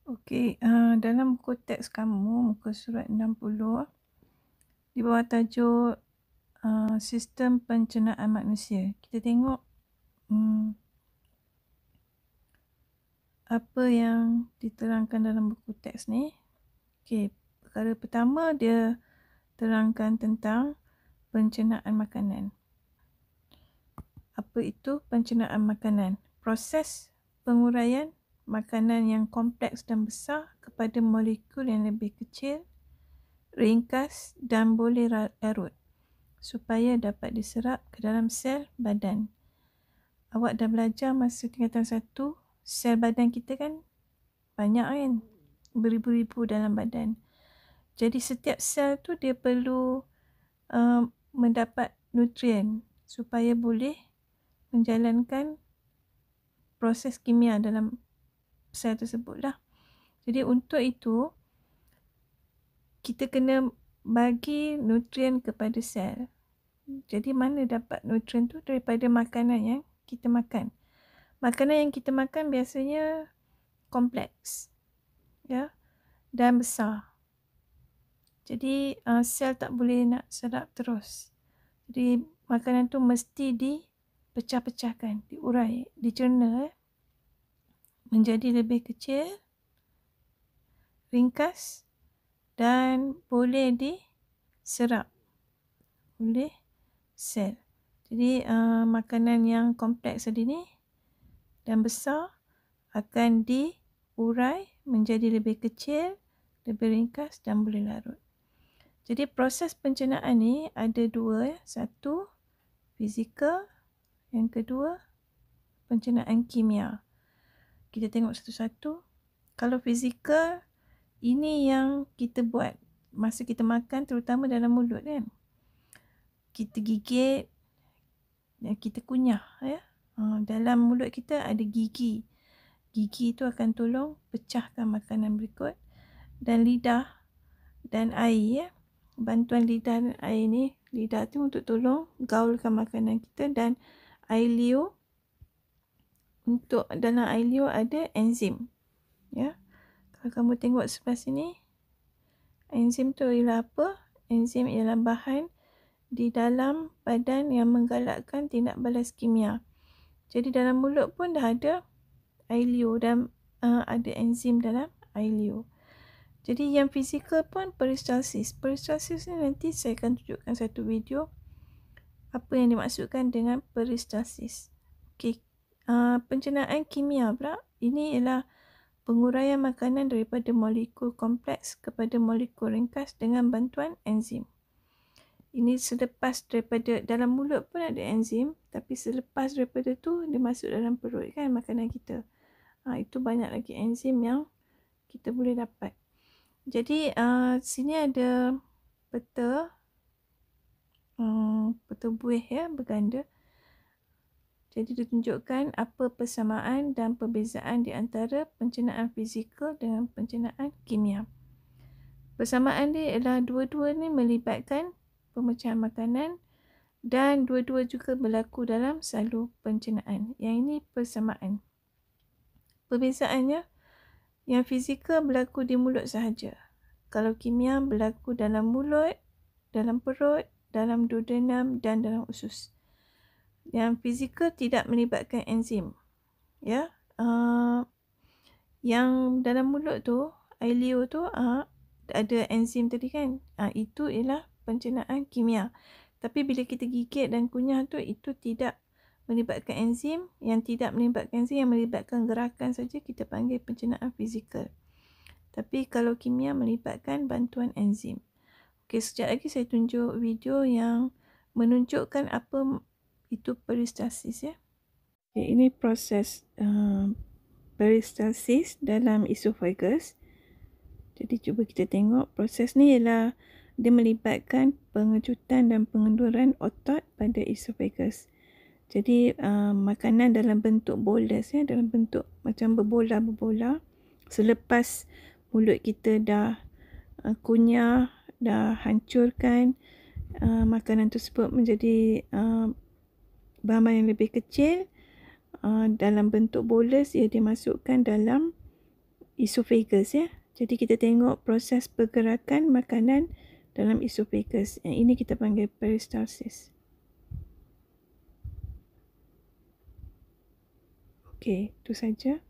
Okey, dalam buku teks kamu, muka surat 60, di bawah tajuk sistem pencernaan manusia, kita tengok apa yang diterangkan dalam buku teks ni. Okey, perkara pertama dia terangkan tentang pencernaan makanan. Apa itu pencernaan makanan? Proses penguraian makanan yang kompleks dan besar kepada molekul yang lebih kecil, ringkas dan boleh larut supaya dapat diserap ke dalam sel badan. Awak dah belajar masa tingkatan 1, sel badan kita kan banyak kan, beribu-ribu dalam badan. Jadi setiap sel tu dia perlu mendapat nutrien supaya boleh menjalankan proses kimia dalam sel tersebut lah. Jadi untuk itu kita kena bagi nutrien kepada sel. Jadi mana dapat nutrien tu? Daripada makanan yang kita makan. Makanan yang kita makan biasanya kompleks, ya, dan besar. Jadi sel tak boleh nak serap terus. Jadi makanan tu mesti dipecah-pecahkan, diurai, dicerna menjadi lebih kecil, ringkas dan boleh diserap oleh sel. Jadi makanan yang kompleks tadi ni dan besar akan diurai menjadi lebih kecil, lebih ringkas dan boleh larut. Jadi proses pencernaan ni ada dua. Satu, fizikal. Yang kedua, pencernaan kimia. Kita tengok satu-satu. Kalau fizikal, ini yang kita buat masa kita makan, terutama dalam mulut kan. Kita gigit, kita kunyah, ya. Dalam mulut kita ada gigi. Gigi itu akan tolong pecahkan makanan berikut. Dan lidah dan air, ya. Bantuan lidah dan air ni, lidah tu untuk tolong gaulkan makanan kita, dan air liur, untuk dalam air liur ada enzim, ya. Kalau kamu tengok sebelah sini, enzim tu ialah apa? Enzim ialah bahan di dalam badan yang menggalakkan tindak balas kimia. Jadi dalam mulut pun dah ada air liur dan ada enzim dalam air liur. Jadi yang fizikal pun peristalsis. Peristalsis ni nanti saya akan tunjukkan satu video apa yang dimaksudkan dengan peristalsis. Okey, pencernaan kimia pula, ini ialah penguraian makanan daripada molekul kompleks kepada molekul ringkas dengan bantuan enzim. Ini selepas daripada dalam mulut pun ada enzim, tapi selepas daripada tu dia masuk dalam perut kan, makanan kita. Itu banyak lagi enzim yang kita boleh dapat. Jadi sini ada peta buih, ya, berganda. Jadi ditunjukkan apa persamaan dan perbezaan di antara pencernaan fizikal dengan pencernaan kimia. Persamaan dia ialah dua-dua ni melibatkan pemecahan makanan dan dua-dua juga berlaku dalam salur pencernaan. Yang ini persamaan. Perbezaannya, yang fizikal berlaku di mulut sahaja. Kalau kimia berlaku dalam mulut, dalam perut, dalam duodenum dan dalam usus. Yang fizikal tidak melibatkan enzim, ya. Yang dalam mulut tu, air liur tu ada enzim tadi kan. Itu ialah pencernaan kimia. Tapi bila kita gigit dan kunyah tu, itu tidak melibatkan enzim. Yang tidak melibatkan enzim, yang melibatkan gerakan saja, kita panggil pencernaan fizikal. Tapi kalau kimia melibatkan bantuan enzim. Okey, sekejap lagi saya tunjuk video yang menunjukkan apa itu peristalsis, ya. Okay, ini proses peristalsis dalam esophagus. Jadi cuba kita tengok, proses ni ialah dia melibatkan pengecutan dan pengenduran otot pada esophagus. Jadi makanan dalam bentuk bolus, ya, dalam bentuk macam berbola-berbola. Selepas mulut kita dah kunyah, dah hancurkan makanan tersebut menjadi bahan yang lebih kecil, dalam bentuk bolus, ia dimasukkan dalam esophagus ya. Jadi kita tengok proses pergerakan makanan dalam esophagus. Yang ini kita panggil peristalsis. Okey, itu saja.